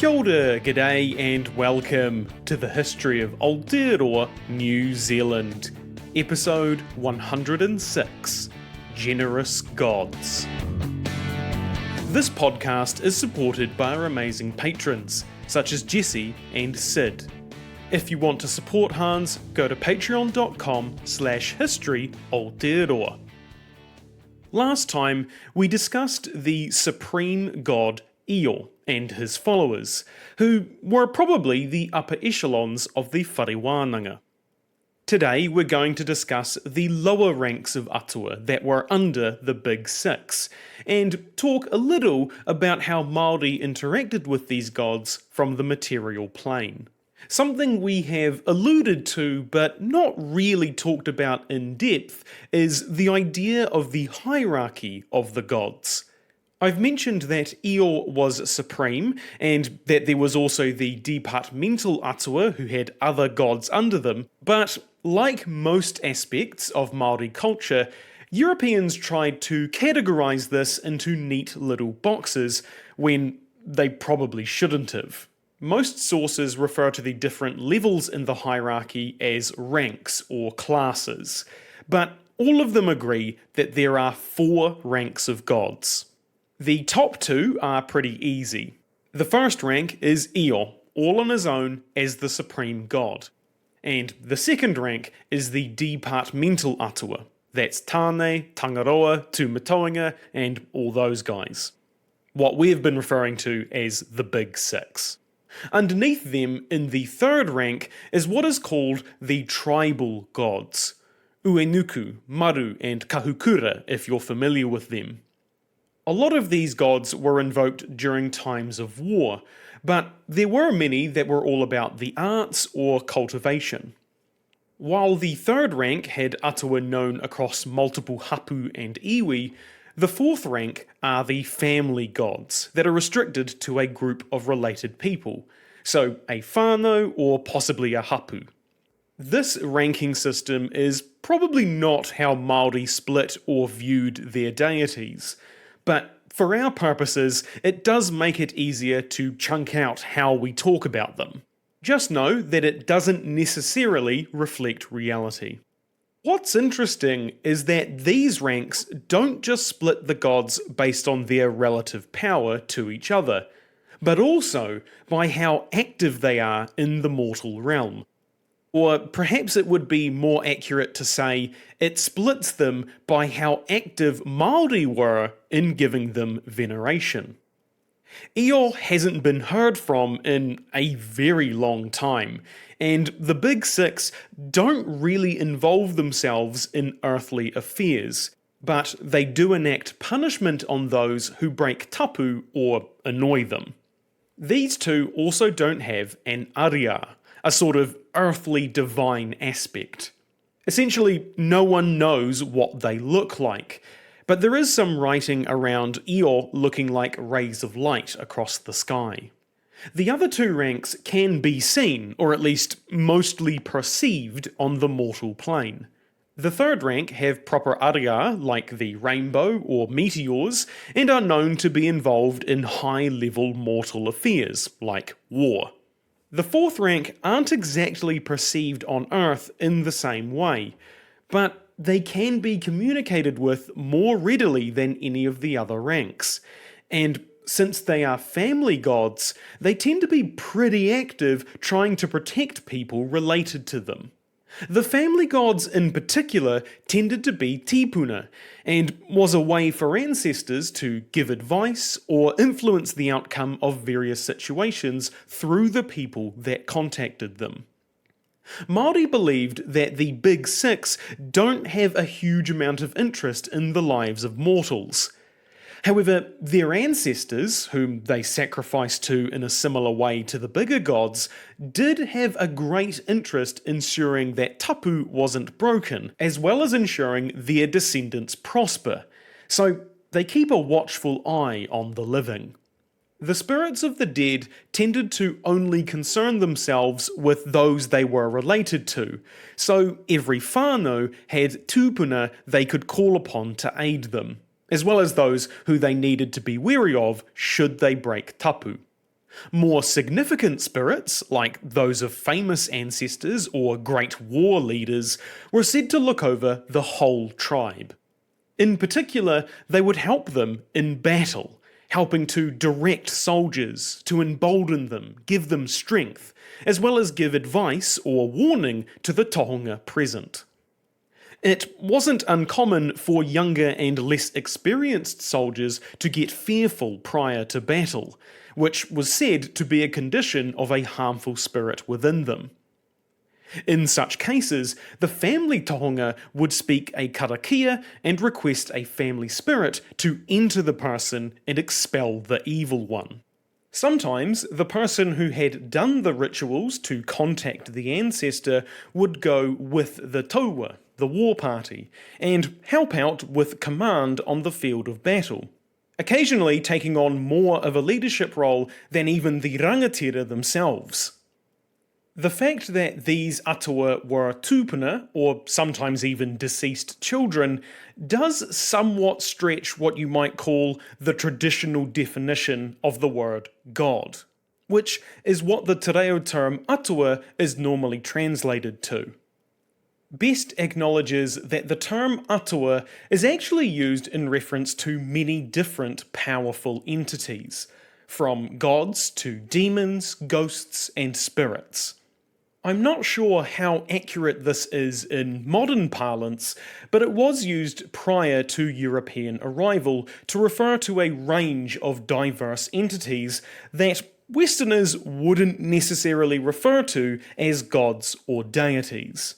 Kia ora, g'day and welcome to the history of Aotearoa, New Zealand. Episode 106, Generous Gods. This podcast is supported by our amazing patrons, such as Jesse and Sid. If you want to support Hans, go to patreon.com/history Aotearoa. Last time, we discussed the supreme god Io and his followers, who were probably the upper echelons of the whare. Today we're going to discuss the lower ranks of Atua that were under the Big Six, and talk a little about how Māori interacted with these gods from the material plane. Something we have alluded to but not really talked about in depth is the idea of the hierarchy of the gods. I've mentioned that Io was supreme, and that there was also the departmental Atua who had other gods under them, but like most aspects of Māori culture, Europeans tried to categorise this into neat little boxes when they probably shouldn't have. Most sources refer to the different levels in the hierarchy as ranks or classes, but all of them agree that there are 4 ranks of gods. The top 2 are pretty easy. The first rank is Io, all on his own as the supreme god. And the second rank is the departmental Atua. That's Tāne, Tangaroa, Tūmatoenga, and all those guys. What we've been referring to as the Big Six. Underneath them, in the third rank, is what is called the tribal gods. Uenuku, Maru, and Kahukura, if you're familiar with them. A lot of these gods were invoked during times of war, but there were many that were all about the arts or cultivation. While the third rank had Atua known across multiple hapu and iwi, the fourth rank are the family gods that are restricted to a group of related people, so a whānau or possibly a hapu. This ranking system is probably not how Māori split or viewed their deities, but for our purposes, it does make it easier to chunk out how we talk about them. Just know that it doesn't necessarily reflect reality. What's interesting is that these ranks don't just split the gods based on their relative power to each other, but also by how active they are in the mortal realm. Or perhaps it would be more accurate to say it splits them by how active Māori were in giving them veneration. Io hasn't been heard from in a very long time, and the Big Six don't really involve themselves in earthly affairs, but they do enact punishment on those who break tapu or annoy them. These two also don't have an aria, a sort of earthly divine aspect. Essentially, no one knows what they look like, but there is some writing around Io looking like rays of light across the sky. The other 2 ranks can be seen, or at least mostly perceived, on the mortal plane. The third rank have proper aria like the rainbow or meteors, and are known to be involved in high-level mortal affairs like war. The fourth rank aren't exactly perceived on Earth in the same way, but they can be communicated with more readily than any of the other ranks, and since they are family gods, they tend to be pretty active trying to protect people related to them. The family gods in particular tended to be tipuna, and was a way for ancestors to give advice or influence the outcome of various situations through the people that contacted them. Māori believed that the Big Six don't have a huge amount of interest in the lives of mortals. However, their ancestors, whom they sacrificed to in a similar way to the bigger gods, did have a great interest in ensuring that tapu wasn't broken, as well as ensuring their descendants prosper, so they keep a watchful eye on the living. The spirits of the dead tended to only concern themselves with those they were related to, so every whānau had tūpuna they could call upon to aid them, as well as those who they needed to be wary of should they break tapu. More significant spirits, like those of famous ancestors or great war leaders, were said to look over the whole tribe. In particular, they would help them in battle, helping to direct soldiers, to embolden them, give them strength, as well as give advice or warning to the tohunga present. It wasn't uncommon for younger and less experienced soldiers to get fearful prior to battle, which was said to be a condition of a harmful spirit within them. In such cases, the family tohunga would speak a karakia and request a family spirit to enter the person and expel the evil one. Sometimes the person who had done the rituals to contact the ancestor would go with the taua, the war party, and help out with command on the field of battle, occasionally taking on more of a leadership role than even the rangatira themselves. The fact that these atua were tupuna, or sometimes even deceased children, does somewhat stretch what you might call the traditional definition of the word God, which is what the te reo term atua is normally translated to. Best acknowledges that the term atua is actually used in reference to many different powerful entities, from gods to demons, ghosts, and spirits. I'm not sure how accurate this is in modern parlance, but it was used prior to European arrival to refer to a range of diverse entities that Westerners wouldn't necessarily refer to as gods or deities.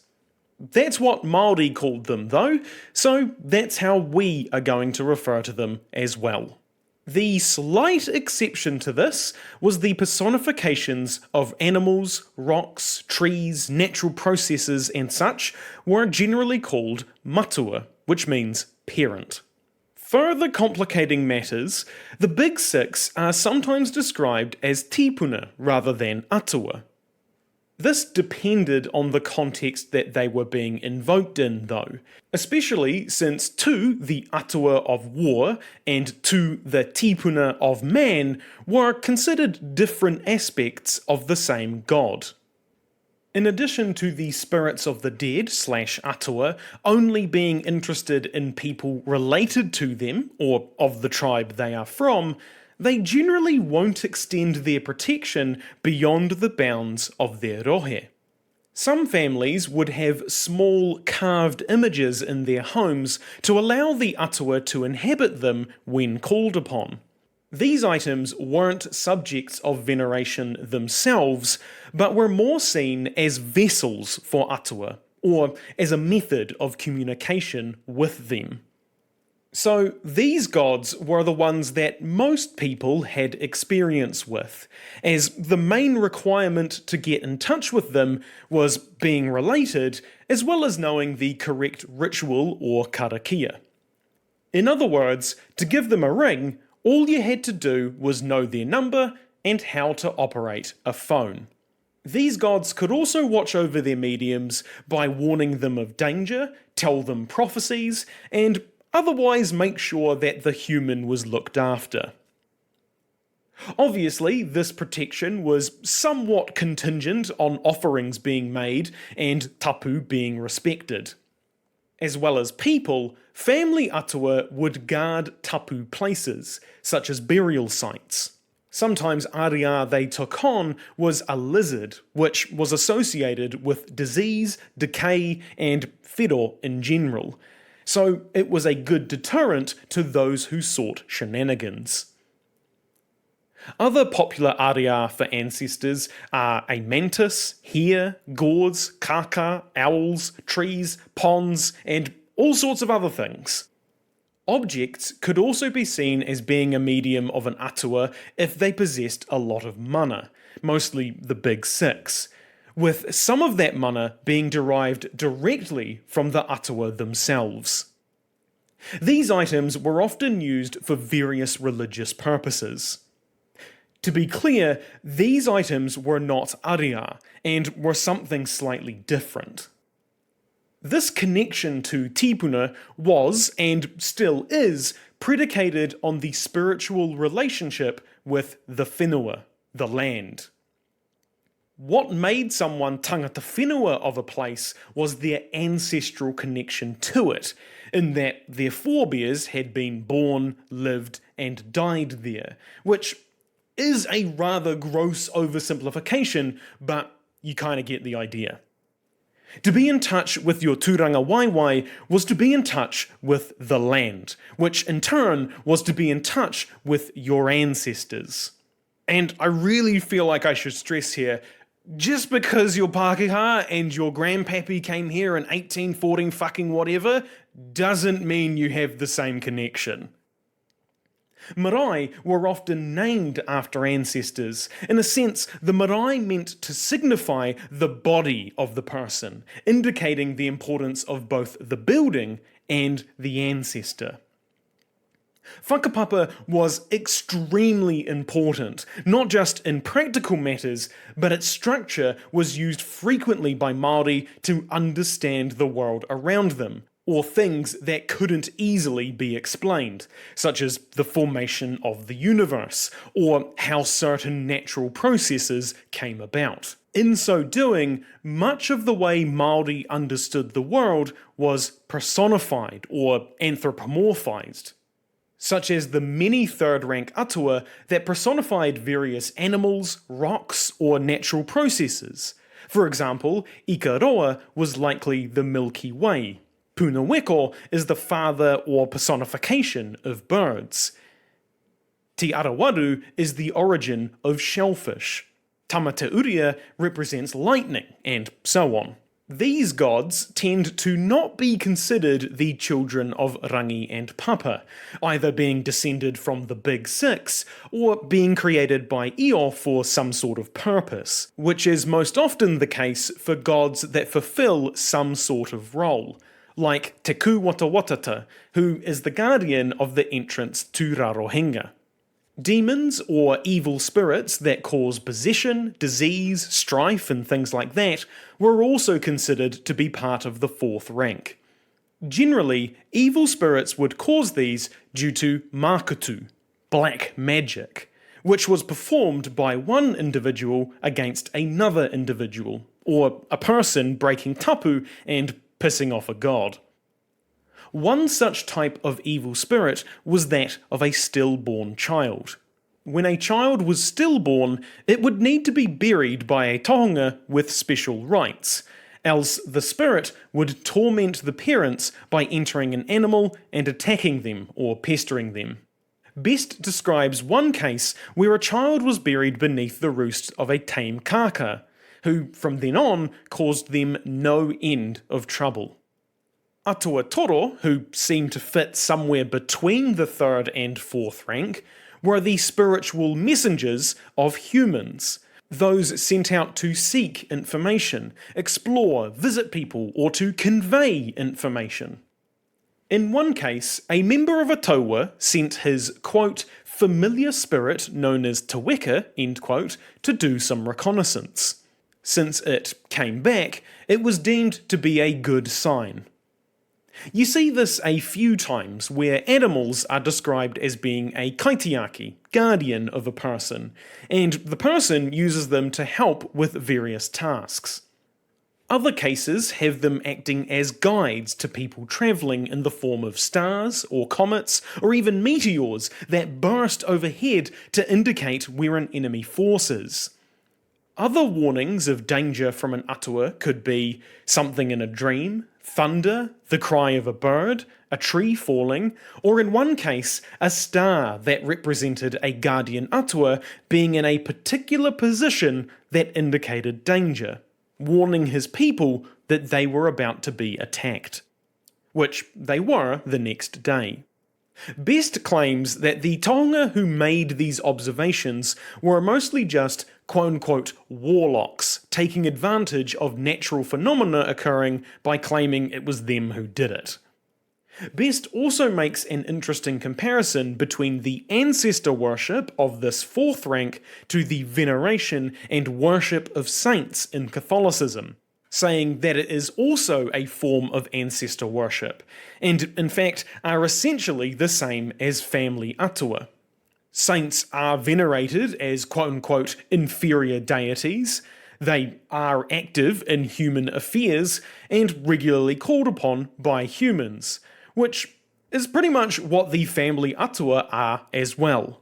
That's what Māori called them though, so that's how we are going to refer to them as well. The slight exception to this was the personifications of animals, rocks, trees, natural processes and such were generally called matua, which means parent. Further complicating matters, the big six are sometimes described as tipuna rather than atua. This depended on the context that they were being invoked in though, especially since tu, the atua of war, and tu, the tipuna of man, were considered different aspects of the same god. In addition to the spirits of the dead / atua only being interested in people related to them, or of the tribe they are from, they generally won't extend their protection beyond the bounds of their rohe. Some families would have small carved images in their homes to allow the atua to inhabit them when called upon. These items weren't subjects of veneration themselves, but were more seen as vessels for atua, or as a method of communication with them. So these gods were the ones that most people had experience with, as the main requirement to get in touch with them was being related, as well as knowing the correct ritual or karakia. In other words, to give them a ring, all you had to do was know their number and how to operate a phone. These gods could also watch over their mediums by warning them of danger, tell them prophecies, and otherwise make sure that the human was looked after. Obviously, this protection was somewhat contingent on offerings being made and tapu being respected. As well as people, family atua would guard tapu places, such as burial sites. Sometimes ariā they took on was a lizard, which was associated with disease, decay, and whiro in general, so it was a good deterrent to those who sought shenanigans. Other popular ariā for ancestors are a mantis, hare, gores, kaka, owls, trees, ponds, and all sorts of other things. Objects could also be seen as being a medium of an atua if they possessed a lot of mana, mostly the big six, with some of that mana being derived directly from the atua themselves. These items were often used for various religious purposes. To be clear, these items were not ariā and were something slightly different. This connection to tipuna was, and still is, predicated on the spiritual relationship with the whenua, the land. What made someone tangata whenua of a place was their ancestral connection to it, in that their forebears had been born, lived, and died there, which is a rather gross oversimplification, but you kind of get the idea. To be in touch with your tūranga waiwai was to be in touch with the land, which in turn was to be in touch with your ancestors. And I really feel like I should stress here, just because your Pākehā and your grandpappy came here in 1814 fucking whatever, doesn't mean you have the same connection. Marae were often named after ancestors. In a sense, the marae meant to signify the body of the person, indicating the importance of both the building and the ancestor. Whakapapa was extremely important, not just in practical matters, but its structure was used frequently by Māori to understand the world around them, or things that couldn't easily be explained, such as the formation of the universe, or how certain natural processes came about. In so doing, much of the way Māori understood the world was personified or anthropomorphized, such as the many third-rank Atua that personified various animals, rocks, or natural processes. For example, Aotearoa was likely the Milky Way. Punaweko is the father or personification of birds. Te Arawaru is the origin of shellfish. Tamatauria represents lightning, and so on. These gods tend to not be considered the children of Rangi and Papa, either being descended from the Big Six or being created by Io for some sort of purpose, which is most often the case for gods that fulfill some sort of role, like Te Kuwatawatata, who is the guardian of the entrance to Rarohenga. Demons, or evil spirits that cause possession, disease, strife, and things like that, were also considered to be part of the fourth rank. Generally, evil spirits would cause these due to makutu, black magic, which was performed by one individual against another individual, or a person breaking tapu and pissing off a god. One such type of evil spirit was that of a stillborn child. When a child was stillborn, it would need to be buried by a tohunga with special rites, else the spirit would torment the parents by entering an animal and attacking them or pestering them. Best describes one case where a child was buried beneath the roost of a tame kaka, who from then on caused them no end of trouble. Atua Toro, who seemed to fit somewhere between the third and fourth rank, were the spiritual messengers of humans, those sent out to seek information, explore, visit people, or to convey information. In one case, a member of Atua sent his, quote, familiar spirit known as Te Weka, end quote, to do some reconnaissance. Since it came back, it was deemed to be a good sign. You see this a few times where animals are described as being a kaitiaki, guardian of a person, and the person uses them to help with various tasks. Other cases have them acting as guides to people travelling in the form of stars or comets or even meteors that burst overhead to indicate where an enemy force is. Other warnings of danger from an Atua could be something in a dream, thunder, the cry of a bird, a tree falling, or in one case, a star that represented a guardian Atua being in a particular position that indicated danger, warning his people that they were about to be attacked, which they were the next day. Best claims that the taonga who made these observations were mostly just quote-unquote warlocks taking advantage of natural phenomena occurring by claiming it was them who did it. Best also makes an interesting comparison between the ancestor worship of this fourth rank to the veneration and worship of saints in Catholicism, saying that it is also a form of ancestor worship, and in fact are essentially the same as family Atua. Saints are venerated as quote-unquote inferior deities. They are active in human affairs and regularly called upon by humans, which is pretty much what the family Atua are as well.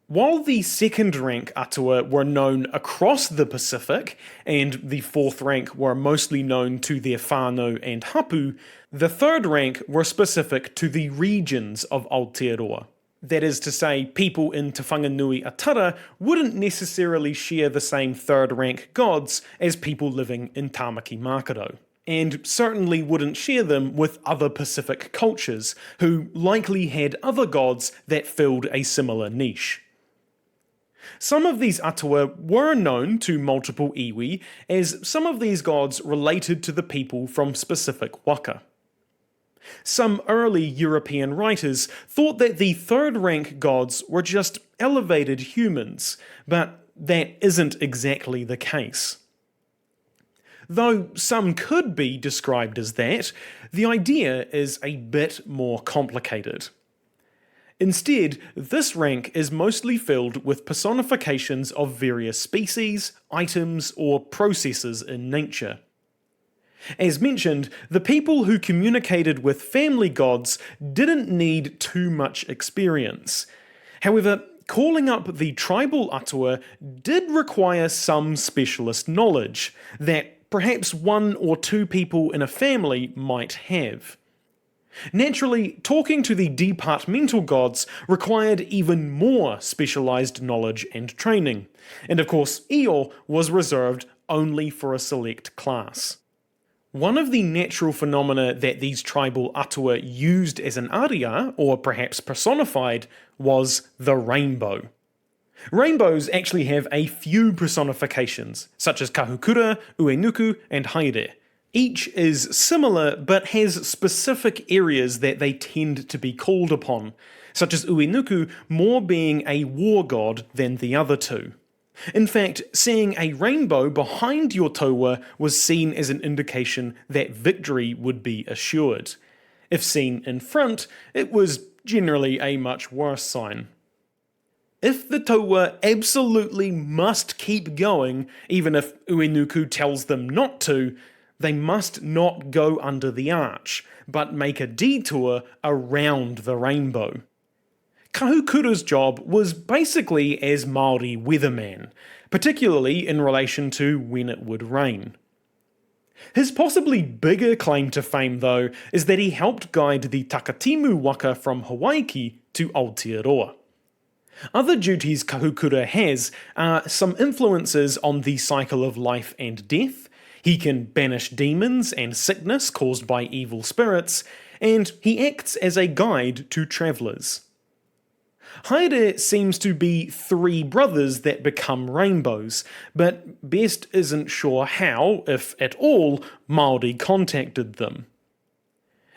While the second rank Atua were known across the Pacific, and the fourth rank were mostly known to their whānau and hapu, the third rank were specific to the regions of Aotearoa. That is to say, people in Te Whanganui Atara wouldn't necessarily share the same third rank gods as people living in Tamaki Makaurau, and certainly wouldn't share them with other Pacific cultures, who likely had other gods that filled a similar niche. Some of these Atua were known to multiple iwi, as some of these gods related to the people from specific waka. Some early European writers thought that the third rank gods were just elevated humans, but that isn't exactly the case. Though some could be described as that, the idea is a bit more complicated. Instead, this rank is mostly filled with personifications of various species, items, or processes in nature. As mentioned, the people who communicated with family gods didn't need too much experience. However, calling up the tribal Atua did require some specialist knowledge that perhaps one or two people in a family might have. Naturally, talking to the departmental gods required even more specialised knowledge and training, and of course Io was reserved only for a select class. One of the natural phenomena that these tribal Atua used as an aria, or perhaps personified, was the rainbow. Rainbows actually have a few personifications, such as kahukura, uenuku, and haere. Each is similar but has specific areas that they tend to be called upon, such as uenuku more being a war god than the other two. In fact, seeing a rainbow behind your taua was seen as an indication that victory would be assured. If seen in front, it was generally a much worse sign. If the taua absolutely must keep going, even if uenuku tells them not to, they must not go under the arch, but make a detour around the rainbow. Kahukura's job was basically as Māori weatherman, particularly in relation to when it would rain. His possibly bigger claim to fame, though, is that he helped guide the Takatimu waka from Hawaii to Aotearoa. Other duties Kahukura has are some influences on the cycle of life and death. He can banish demons and sickness caused by evil spirits, and he acts as a guide to travellers. Haere seems to be three brothers that become rainbows, but Best isn't sure how, if at all, Māori contacted them.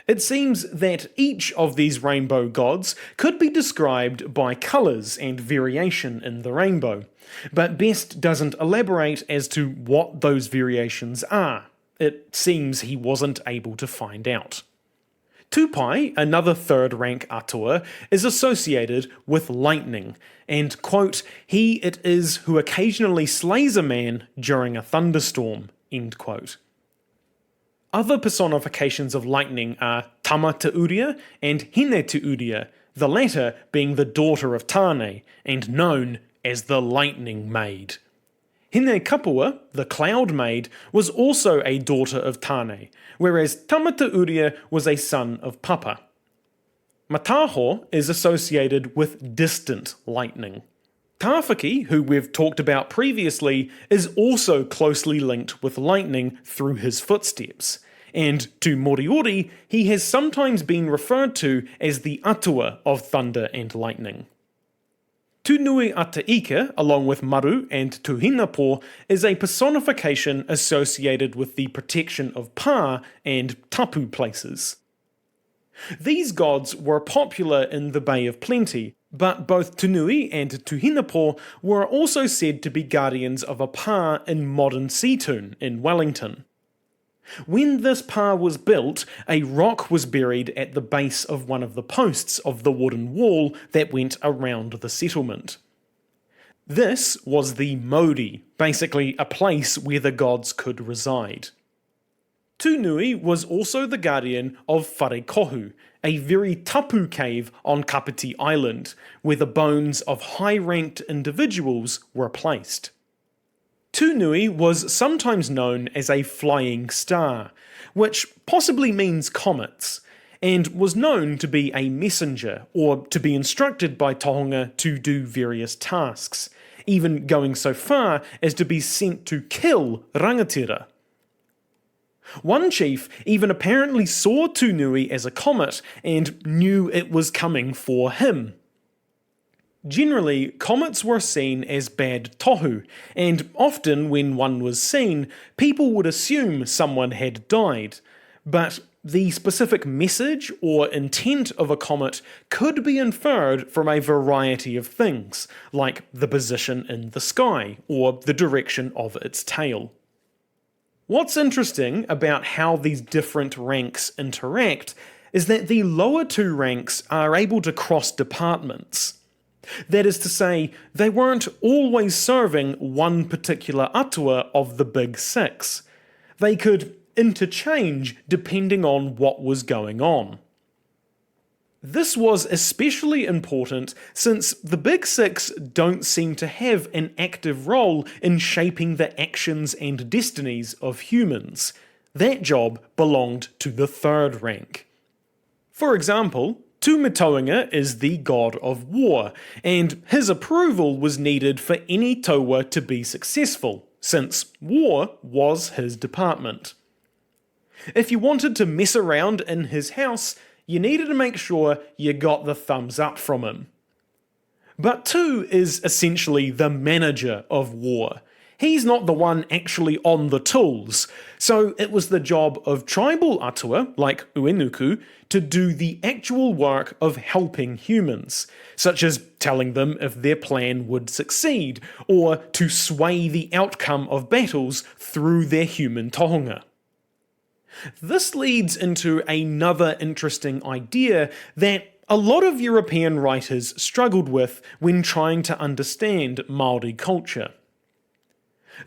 It seems that each of these rainbow gods could be described by colours and variation in the rainbow, but Best doesn't elaborate as to what those variations are. It seems he wasn't able to find out. Tupai, another third-rank Atua, is associated with lightning, and, quote, he it is who occasionally slays a man during a thunderstorm, end quote. Other personifications of lightning are Tama Te Uria and Hine Te Uria, the latter being the daughter of Tāne, and known as the Lightning Maid. Hine Kapua, the Cloud Maid, was also a daughter of Tāne, whereas Tama Te Uria was a son of Papa. Mataho is associated with distant lightning. Tāwhaki, who we've talked about previously, is also closely linked with lightning through his footsteps, and to Moriori, he has sometimes been referred to as the Atua of thunder and lightning. Tunui Ataika, along with Maru and Tuhinapo, is a personification associated with the protection of pā and tapu places. These gods were popular in the Bay of Plenty, but both Tunui and Tuhinapo were also said to be guardians of a pā in modern Seatoun in Wellington. When this pa was built, a rock was buried at the base of one of the posts of the wooden wall that went around the settlement. This was the Mauri, basically a place where the gods could reside. Tūnui was also the guardian of Wharekohu, a very tapu cave on Kapiti Island, where the bones of high-ranked individuals were placed. Tūnui was sometimes known as a flying star, which possibly means comets, and was known to be a messenger or to be instructed by tohunga to do various tasks, even going so far as to be sent to kill rangatira. One chief even apparently saw Tūnui as a comet and knew it was coming for him. Generally, comets were seen as bad tohu, and often when one was seen, people would assume someone had died. But the specific message or intent of a comet could be inferred from a variety of things, like the position in the sky or the direction of its tail. What's interesting about how these different ranks interact is that the lower two ranks are able to cross departments. That is to say, they weren't always serving one particular atua of the big six. They could interchange depending on what was going on. This was especially important since the Big Six don't seem to have an active role in shaping the actions and destinies of humans. That job belonged to the third rank. For example, Tūmatoenga is the god of war, and his approval was needed for any taua to be successful, since war was his department. If you wanted to mess around in his house, you needed to make sure you got the thumbs up from him. But Tu is essentially the manager of war. He's not the one actually on the tools, so it was the job of tribal atua, like Uenuku, to do the actual work of helping humans, such as telling them if their plan would succeed, or to sway the outcome of battles through their human tohunga. This leads into another interesting idea that a lot of European writers struggled with when trying to understand Māori culture.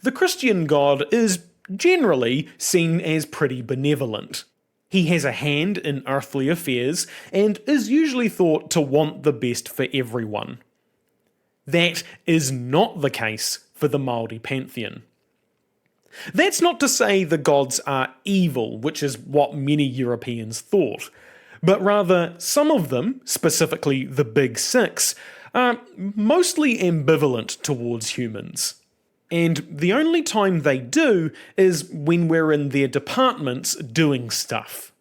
The Christian God is generally seen as pretty benevolent. He has a hand in earthly affairs and is usually thought to want the best for everyone. That is not the case for the Māori pantheon. That's not to say the gods are evil, which is what many Europeans thought, but rather some of them, specifically the Big Six, are mostly ambivalent towards humans. And the only time they do is when we're in their departments doing stuff.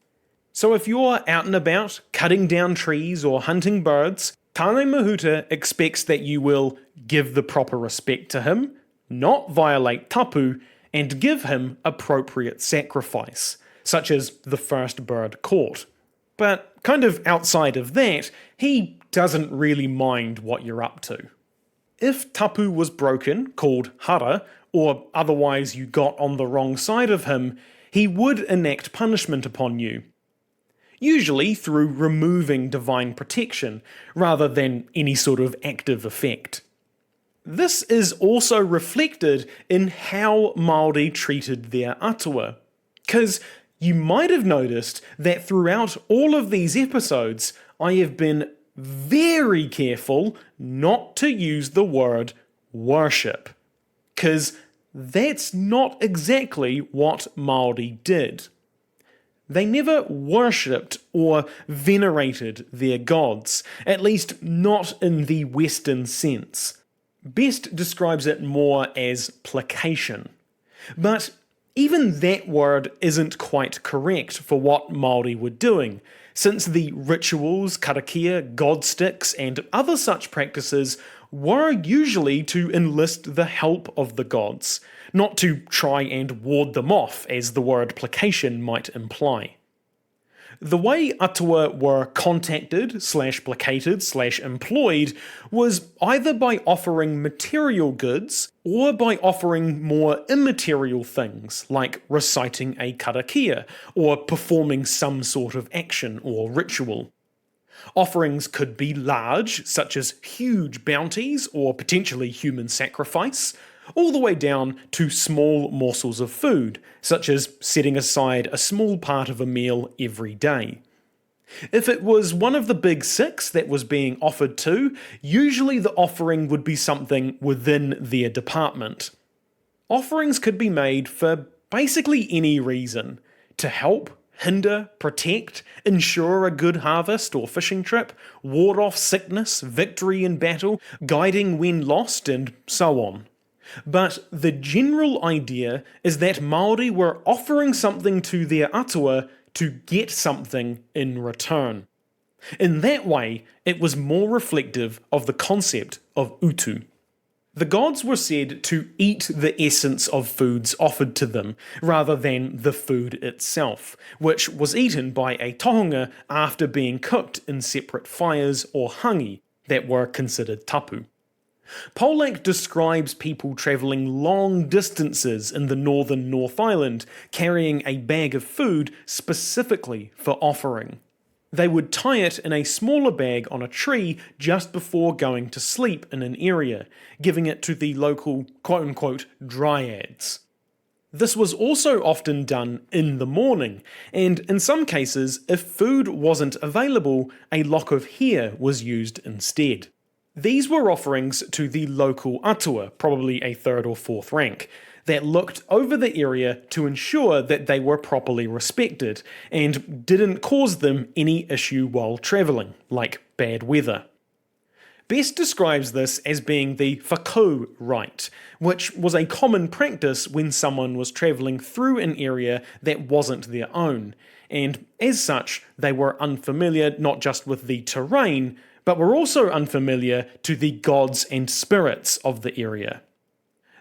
So if you're out and about, cutting down trees or hunting birds, Tāne Mahuta expects that you will give the proper respect to him, not violate tapu, and give him appropriate sacrifice, such as the first bird caught. But kind of outside of that, he doesn't really mind what you're up to. If tapu was broken, called hara, or otherwise you got on the wrong side of him, he would enact punishment upon you. Usually through removing divine protection, rather than any sort of active effect. This is also reflected in how Māori treated their atua, because you might have noticed that throughout all of these episodes, I have been very careful not to use the word worship, because that's not exactly what Māori did. They never worshipped or venerated their gods, at least not in the Western sense. Best describes it more as placation. But even that word isn't quite correct for what Māori were doing, since the rituals, karakia, god sticks, and other such practices were usually to enlist the help of the gods, not to try and ward them off, as the word placation might imply. The way Atua were contacted / placated / employed was either by offering material goods or by offering more immaterial things like reciting a karakia or performing some sort of action or ritual. Offerings could be large, such as huge bounties or potentially human sacrifice, all the way down to small morsels of food, such as setting aside a small part of a meal every day. If it was one of the big six that was being offered to, usually the offering would be something within their department. Offerings could be made for basically any reason: to help, hinder, protect, ensure a good harvest or fishing trip, ward off sickness, victory in battle, guiding when lost, and so on. But the general idea is that Māori were offering something to their atua to get something in return. In that way, it was more reflective of the concept of utu. The gods were said to eat the essence of foods offered to them, rather than the food itself, which was eaten by a tohunga after being cooked in separate fires or hangi that were considered tapu. Polak describes people travelling long distances in the northern North Island, carrying a bag of food specifically for offering. They would tie it in a smaller bag on a tree just before going to sleep in an area, giving it to the local quote-unquote dryads. This was also often done in the morning, and in some cases, if food wasn't available, a lock of hair was used instead. These were offerings to the local atua, probably a 3rd or 4th rank, that looked over the area to ensure that they were properly respected and didn't cause them any issue while travelling, like bad weather. Best describes this as being the whakau rite, which was a common practice when someone was travelling through an area that wasn't their own, and as such they were unfamiliar not just with the terrain, but were also unfamiliar to the gods and spirits of the area.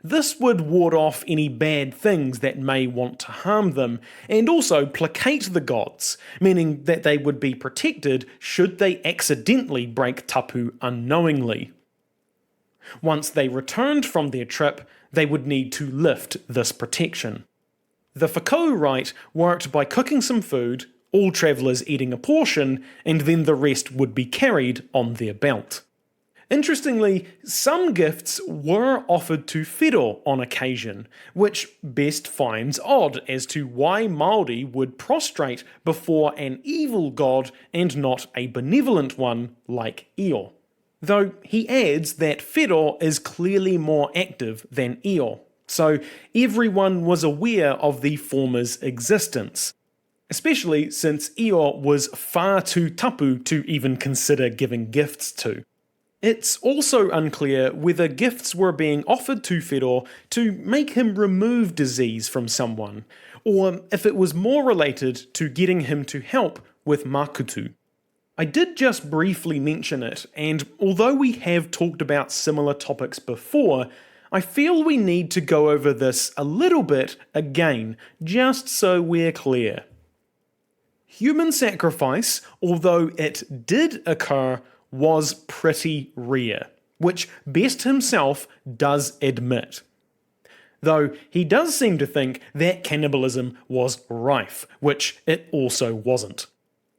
This would ward off any bad things that may want to harm them, and also placate the gods, meaning that they would be protected should they accidentally break tapu unknowingly. Once they returned from their trip, they would need to lift this protection. The whakau rite worked by cooking some food, all travellers eating a portion, and then the rest would be carried on their belt. Interestingly, some gifts were offered to whiro on occasion, which Best finds odd as to why Māori would prostrate before an evil god and not a benevolent one like Io. Though he adds that whiro is clearly more active than Io, so everyone was aware of the former's existence, especially since Io was far too tapu to even consider giving gifts to. It's also unclear whether gifts were being offered to whiro to make him remove disease from someone, or if it was more related to getting him to help with makutu. I did just briefly mention it, and although we have talked about similar topics before, I feel we need to go over this a little bit again, just so we're clear. Human sacrifice, although it did occur, was pretty rare, which Best himself does admit. Though he does seem to think that cannibalism was rife, which it also wasn't.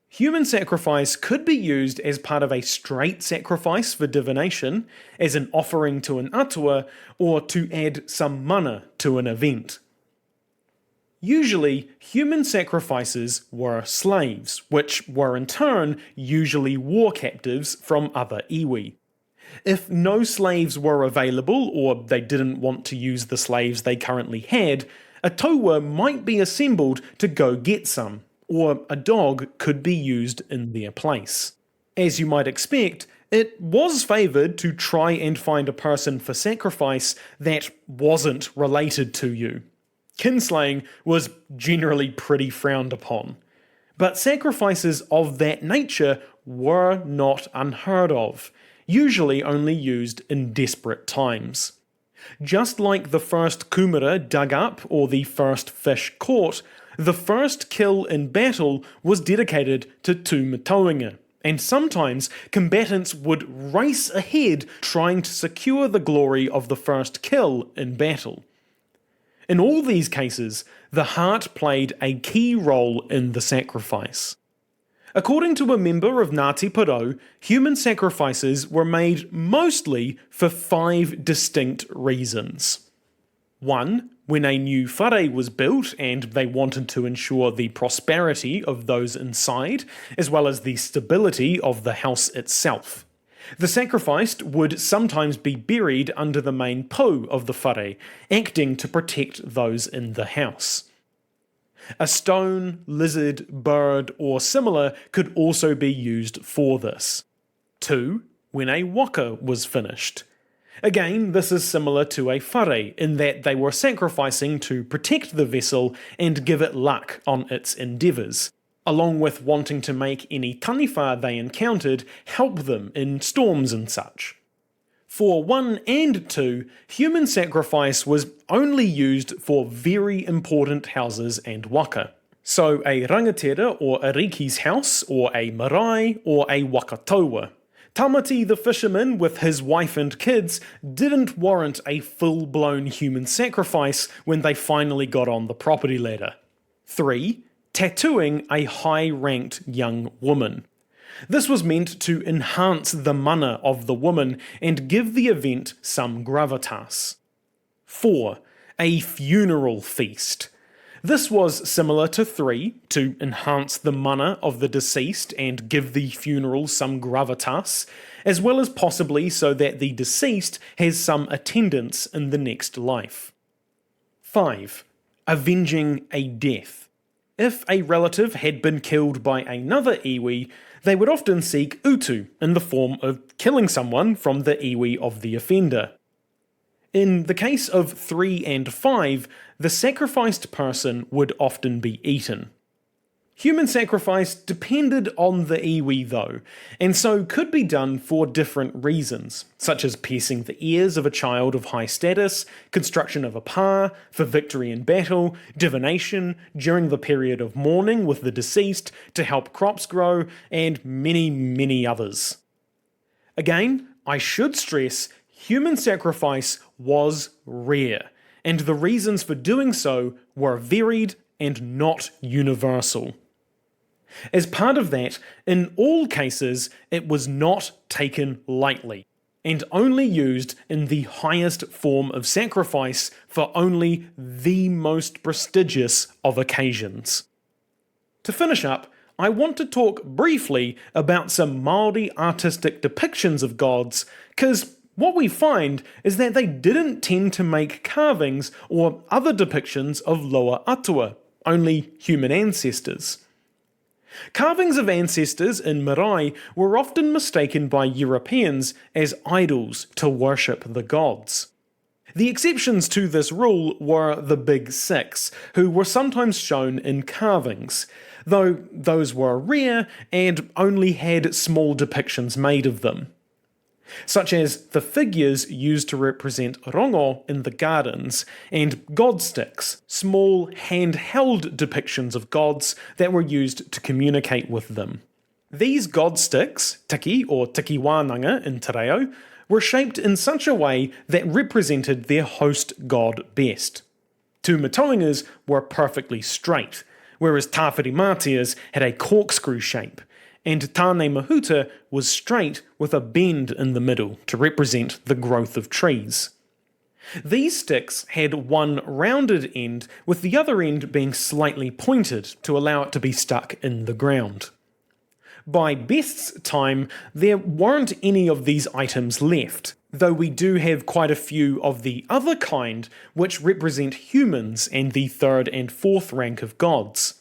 Human sacrifice could be used as part of a straight sacrifice for divination, as an offering to an atua, or to add some mana to an event. Usually, human sacrifices were slaves, which were in turn usually war captives from other iwi. If no slaves were available, or they didn't want to use the slaves they currently had, a taua might be assembled to go get some, or a dog could be used in their place. As you might expect, it was favoured to try and find a person for sacrifice that wasn't related to you. Kinslaying was generally pretty frowned upon, but sacrifices of that nature were not unheard of, usually only used in desperate times. Just like the first kumara dug up or the first fish caught, The first kill in battle was dedicated to tūmatoenga, and sometimes combatants would race ahead trying to secure the glory of the first kill in battle. In all these cases, the heart played a key role in the sacrifice. According to a member of Ngāti Porou, human sacrifices were made mostly for 5 distinct reasons. 1. When a new whare was built and they wanted to ensure the prosperity of those inside, as well as the stability of the house itself. The sacrificed would sometimes be buried under the main po of the whare, acting to protect those in the house. A stone, lizard, bird, or similar could also be used for this. 2. When a waka was finished. Again, this is similar to a whare in that they were sacrificing to protect the vessel and give it luck on its endeavours, along with wanting to make any taniwha they encountered help them in storms and such. For 1 and 2, human sacrifice was only used for very important houses and waka. So a rangatira or a riki's house, or a marae, or a wakataua. Tamati the fisherman with his wife and kids didn't warrant a full-blown human sacrifice when they finally got on the property ladder. 3. Tattooing a high-ranked young woman. This was meant to enhance the mana of the woman and give the event some gravitas. 4. A funeral feast. This was similar to 3, to enhance the mana of the deceased and give the funeral some gravitas, as well as possibly so that the deceased has some attendance in the next life. 5. Avenging a death. If a relative had been killed by another iwi, they would often seek utu in the form of killing someone from the iwi of the offender. In the case of 3 and 5, the sacrificed person would often be eaten. Human sacrifice depended on the iwi though, and so could be done for different reasons, such as piercing the ears of a child of high status, construction of a pa, for victory in battle, divination, during the period of mourning with the deceased, to help crops grow, and many, many others. Again, I should stress, human sacrifice was rare, and the reasons for doing so were varied and not universal. As part of that, in all cases, it was not taken lightly, and only used in the highest form of sacrifice for only the most prestigious of occasions. To finish up, I want to talk briefly about some Māori artistic depictions of gods, because what we find is that they didn't tend to make carvings or other depictions of lower Atua, only human ancestors. Carvings of ancestors in marae were often mistaken by Europeans as idols to worship the gods. The exceptions to this rule were the Big Six, who were sometimes shown in carvings, though those were rare and only had small depictions made of them. Such as the figures used to represent rongo in the gardens, and god sticks, small hand-held depictions of gods that were used to communicate with them. These god sticks, tiki or tiki wānanga in te reo, were shaped in such a way that represented their host god best. Tūmatoengas were perfectly straight, whereas tāwhirimātias had a corkscrew shape, and Tāne Mahuta was straight with a bend in the middle to represent the growth of trees. These sticks had one rounded end, with the other end being slightly pointed to allow it to be stuck in the ground. By Best's time, there weren't any of these items left, though we do have quite a few of the other kind which represent humans and the 3rd and 4th rank of gods.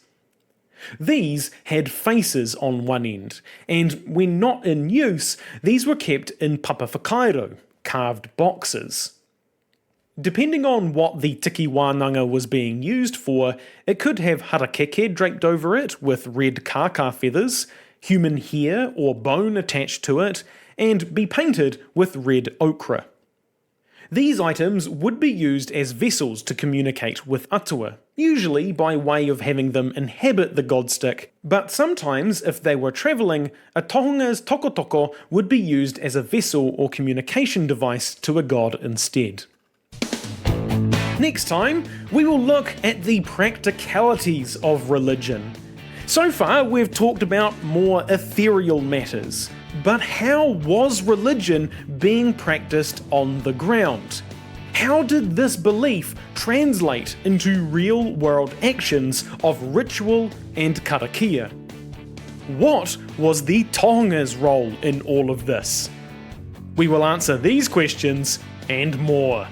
These had faces on one end, and when not in use, these were kept in papawhakairo, carved boxes. Depending on what the tiki wānanga was being used for, it could have harakeke draped over it with red kaka feathers, human hair or bone attached to it, and be painted with red ochre. These items would be used as vessels to communicate with Atua, usually by way of having them inhabit the god stick, but sometimes if they were travelling, a tohunga's tokotoko would be used as a vessel or communication device to a god instead. Next time, we will look at the practicalities of religion. So far, we've talked about more ethereal matters, but how was religion being practiced on the ground? How did this belief translate into real-world actions of ritual and karakia? What was the tohunga's role in all of this? We will answer these questions and more.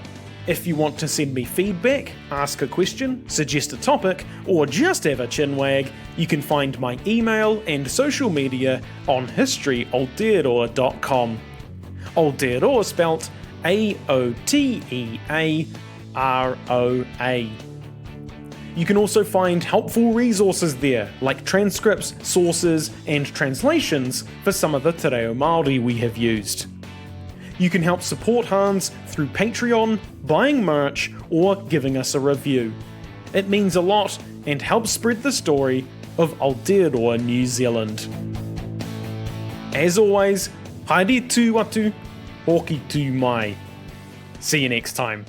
If you want to send me feedback, ask a question, suggest a topic, or just have a chinwag, you can find my email and social media on historyaotearoa.com. Aotearoa spelt Aotearoa. You can also find helpful resources there, like transcripts, sources, and translations for some of the te reo Māori we have used. You can help support Hans through Patreon, buying merch, or giving us a review. It means a lot and helps spread the story of Aotearoa, New Zealand. As always, haere tū atu, hoki tū mai. See you next time.